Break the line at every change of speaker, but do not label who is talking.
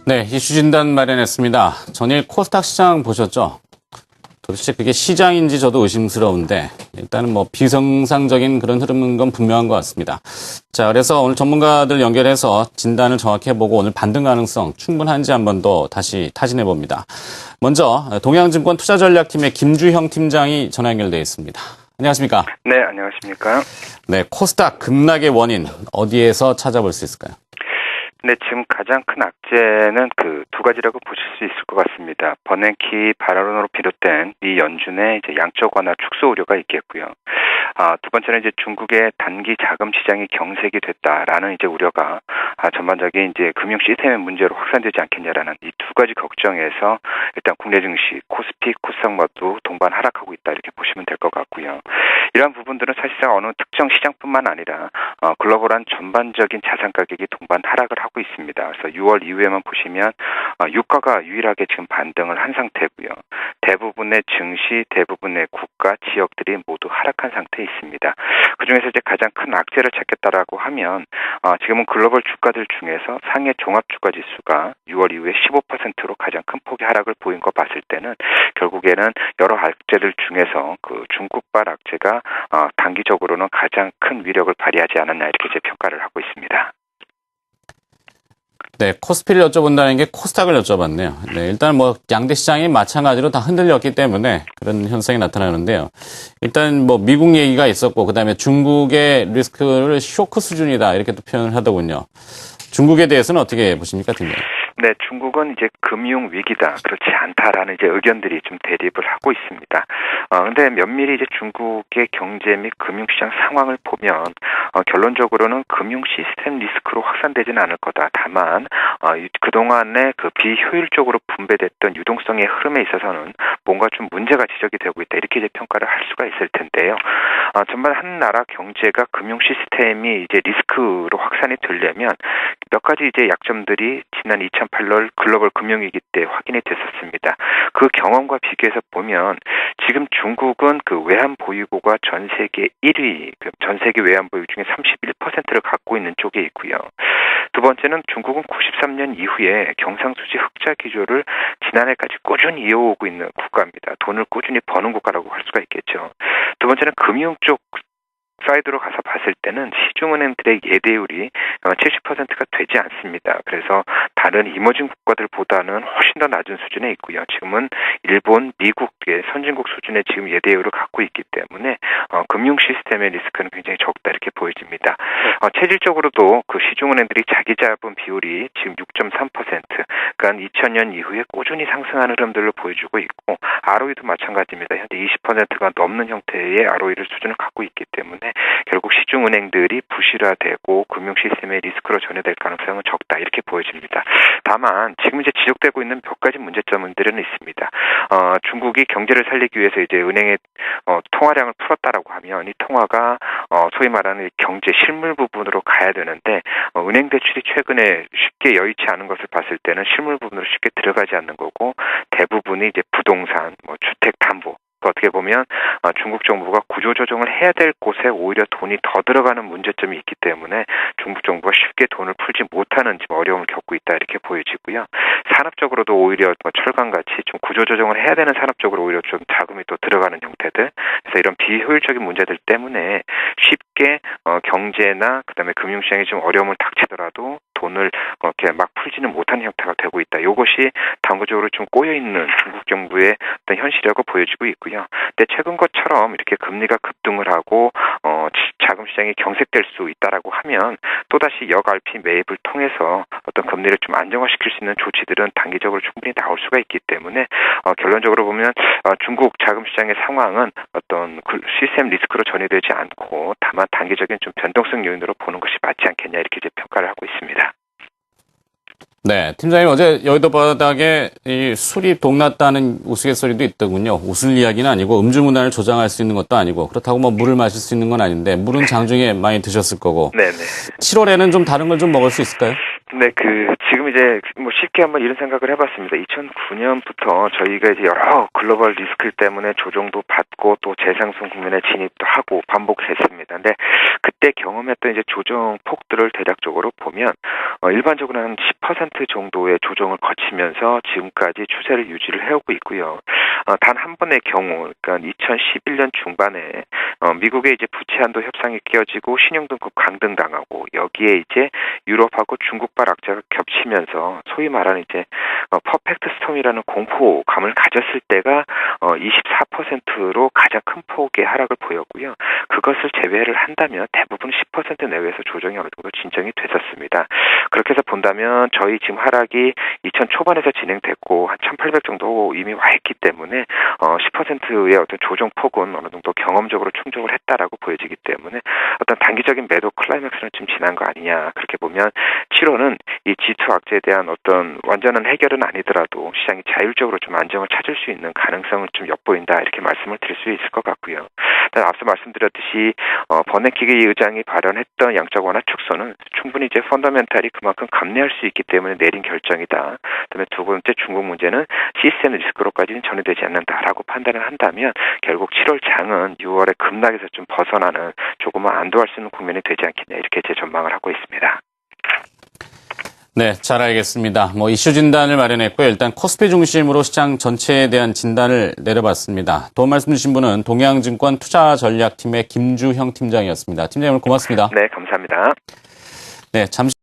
네, 이슈 진단 마련했습니다. 전일 코스닥 시장 보셨죠? 도대체 그게 시장인지 저도 의심스러운데 일단은 뭐 비정상적인 그런 흐름인 건 분명한 것 같습니다. 자, 그래서 오늘 전문가들 연결해서 진단을 정확히 해보고 오늘 반등 가능성 충분한지 한번 더 다시 타진해 봅니다. 먼저 동양증권 투자전략팀의 김주형 팀장이 전화 연결되어 있습니다. 안녕하십니까?
네, 안녕하십니까?
네, 코스닥 급락의 원인 어디에서 찾아볼 수 있을까요?
네, 지금 가장 큰 악재는 그 두 가지라고 보실 수 있을 것 같습니다. 버냉키 발언으로 비롯된 미 연준의 이제 양적 완화 축소 우려가 있겠고요. 두 번째는 이제 중국의 단기 자금 시장이 경색이 됐다라는 이제 우려가 전반적인 이제 금융 시스템의 문제로 확산되지 않겠냐라는 이 두 가지 걱정에서 일단 국내 증시 코스피, 코스닥 모두 동반 하락하고 있다 이렇게 보시면 될 것 같고요. 이러한 부분들은 사실상 어느 특정 시장뿐만 아니라 글로벌한 전반적인 자산 가격이 동반 하락을 하고 있습니다. 그래서 6월 이후에만 보시면 유가가 유일하게 지금 반등을 한 상태고요. 대부분의 증시, 대부분의 국가, 지역들이 모두 하락한 상태에 있습니다. 그중에서 이제 가장 큰 악재를 찾겠다라고 하면 지금은 글로벌 주가들 중에서 상해 종합주가지수가 6월 이후에 15%로 가장 큰 폭의 하락을 보인 거 봤을 때는 결국에는 여러 악재들 중에서 그 중국발 악재가 단기적으로는 가장 큰 위력을 발휘하지 않았나 이렇게 제 평가를 하고 있습니다.
네, 코스피를 여쭤본다는 게 코스닥을 여쭤봤네요. 네, 일단 뭐 양대 시장이 마찬가지로 다 흔들렸기 때문에 그런 현상이 나타나는데요. 일단 뭐 미국 얘기가 있었고 그다음에 중국의 리스크를 쇼크 수준이다 이렇게 또 표현을 하더군요. 중국에 대해서는 어떻게 보십니까, 팀장님?
네, 중국은 이제 금융 위기다, 그렇지 않다라는 이제 의견들이 좀 대립을 하고 있습니다. 근데 면밀히 이제 중국의 경제 및 금융시장 상황을 보면 결론적으로는 금융 시스템 리스크로 확산되지는 않을 거다. 다만 그동안에 그 비효율적으로 분배됐던 유동성의 흐름에 있어서는 뭔가 좀 문제가 지적이 되고 있다. 이렇게 이제 평가를 할 수가 있을 텐데요. 정말 한 나라 경제가 금융 시스템이 이제 리스크로 확산이 되려면 몇 가지 이제 약점들이 지난 2008년 글로벌 금융위기 때 확인이 됐었습니다. 그 경험과 비교해서 보면 지금 중국은 그 외환 보유고가 전 세계 1위, 전 세계 외환 보유 중에 31%를 갖고 있는 쪽에 있고요. 두 번째는 중국은 93년 이후에 경상수지 흑자 기조를 지난해까지 꾸준히 이어오고 있는 국가입니다. 돈을 꾸준히 버는 국가라고 할 수가 있겠죠. 두 번째는 금융 쪽 사이드로 가서 봤을 때는 시중은행들의 예대율이 70%가 되지 않습니다. 그래서 다른 이머징 국가들보다는 훨씬 더 낮은 수준에 있고요. 지금은 일본, 미국의 선진국 수준의 지금 예대율을 갖고 있기 때문에 금융 시스템의 리스크는 굉장히 적다 이렇게 보여집니다. 체질적으로도 그 시중은행들이 자기 자본 비율이 지금 6.3%, 그러니까 2000년 이후에 꾸준히 상승하는 흐름들을 보여주고 있고 ROE도 마찬가지입니다. 현재 20%가 넘는 형태의 ROE를 수준을 갖고 있기 때문에 결국 시중은행들이 부실화되고 금융 시스템의 리스크로 전환될 가능성은 적다 이렇게 보여집니다. 다만 지금 이제 지적되고 있는 몇 가지 문제점들은 있습니다. 중국이 경제를 살리기 위해서 이제 은행의 통화량을 풀었다라고 하면 이 통화가 소위 말하는 경제 실물 부분으로 가야 되는데 은행 대출이 최근에 쉽게 여의치 않은 것을 봤을 때는 실물 부분으로 쉽게 들어가지 않는 거고 대부분이 이제 부동산, 주택 담보 어떻게 보면 중국 정부가 구조조정을 해야 될 곳에 오히려 돈이 더 들어가는 문제점이 있기 때문에 중국 정부가 쉽게 돈을 풀지 못하는 지금 어려움을 겪고 있다 이렇게 보여지고요. 산업적으로도 오히려 철강같이 좀 구조조정을 해야 되는 산업적으로 오히려 좀 자금이 또 들어가는 형태들. 그래서 이런 비효율적인 문제들 때문에 쉽게 경제나 그다음에 금융시장에 좀 어려움을 닥치더라도 돈을 그렇게 막 풀지는 못하는 형태가 되고 있다. 이것이 단기적으로 좀 꼬여있는 중국 정부의 어떤 현실이라고 보여지고 있고요. 근데 최근 것처럼 이렇게 금리가 급등을 하고 자금시장이 경색될 수 있다라고 하면 또다시 역RP 매입을 통해서 어떤 금리를 좀 안정화시킬 수 있는 조치들은 단기적으로 충분히 나올 수가 있기 때문에 결론적으로 보면 중국 자금시장의 상황은 어떤 시스템 리스크로 전이되지 않고 다만 단기적인 좀 변동성 요인으로 보는 것이 맞지 않겠냐 이렇게 이제 평가를 하고 있습니다.
네, 팀장님 어제 여의도 바닥에 이 술이 동났다는 우스갯소리도 있더군요. 웃을 이야기는 아니고 음주 문화를 조장할 수 있는 것도 아니고 그렇다고 뭐 물을 마실 수 있는 건 아닌데 물은 장중에 많이 드셨을 거고. 네네. 7월에는 좀 다른 걸 좀 먹을 수 있을까요?
네, 지금 이제 쉽게 한번 이런 생각을 해봤습니다. 2009년부터 저희가 이제 여러 글로벌 리스크 때문에 조정도 받고 또 재상승 국면에 진입도 하고 반복했습니다. 근데 이때 경험했던 이제 조정 폭들을 대략적으로 보면 일반적으로 한 10% 정도의 조정을 거치면서 지금까지 추세를 유지를 해오고 있고요. 단 한 번의 경우, 그러니까 2011년 중반에 미국의 이제 부채 한도 협상이 깨어지고 신용등급 강등당하고 여기에 이제 유럽하고 중국발 악재가 겹치면서 소위 말하는 이제 퍼펙트 스톰이라는 공포감을 가졌을 때가 24%로 가장 큰 폭의 하락을 보였고요. 그것을 제외를 한다면 대부분 10% 내외에서 조정이 어느 정도 진정이 됐었습니다. 그렇게 해서 본다면 저희 지금 하락이 2000 초반에서 진행됐고 한 1800 정도 이미 와 있기 때문에 10%의 어떤 조정 폭은 어느 정도 경험적으로 충족을 했다라고 보여지기 때문에 어떤 단기적인 매도 클라이맥스는 좀 지난 거 아니냐. 그렇게 보면 7월은 이 G2 악재에 대한 어떤 완전한 해결은 아니더라도 시장이 자율적으로 좀 안정을 찾을 수 있는 가능성을 좀 엿보인다. 이렇게 말씀을 드릴 수 있을 것 같고요. 앞서 말씀드렸듯이 버냉키 의장이 발언했던 양적 완화 축소는 충분히 이제 펀더멘탈이 그만큼 감내할 수 있기 때문에 내린 결정이다. 그다음에 두 번째 중국 문제는 시스템 리스크로까지는 전이되지 않는다라고 판단을 한다면 결국 7월 장은 6월의 급락에서 좀 벗어나는 조금은 안도할 수 있는 국면이 되지 않겠냐 이렇게 제 전망을 하고 있습니다.
네, 잘 알겠습니다. 이슈 진단을 마련했고요. 일단 코스피 중심으로 시장 전체에 대한 진단을 내려봤습니다. 도움 말씀 주신 분은 동양증권 투자전략팀의 김주형 팀장이었습니다. 팀장님 오늘 고맙습니다.
네, 감사합니다.
네, 잠시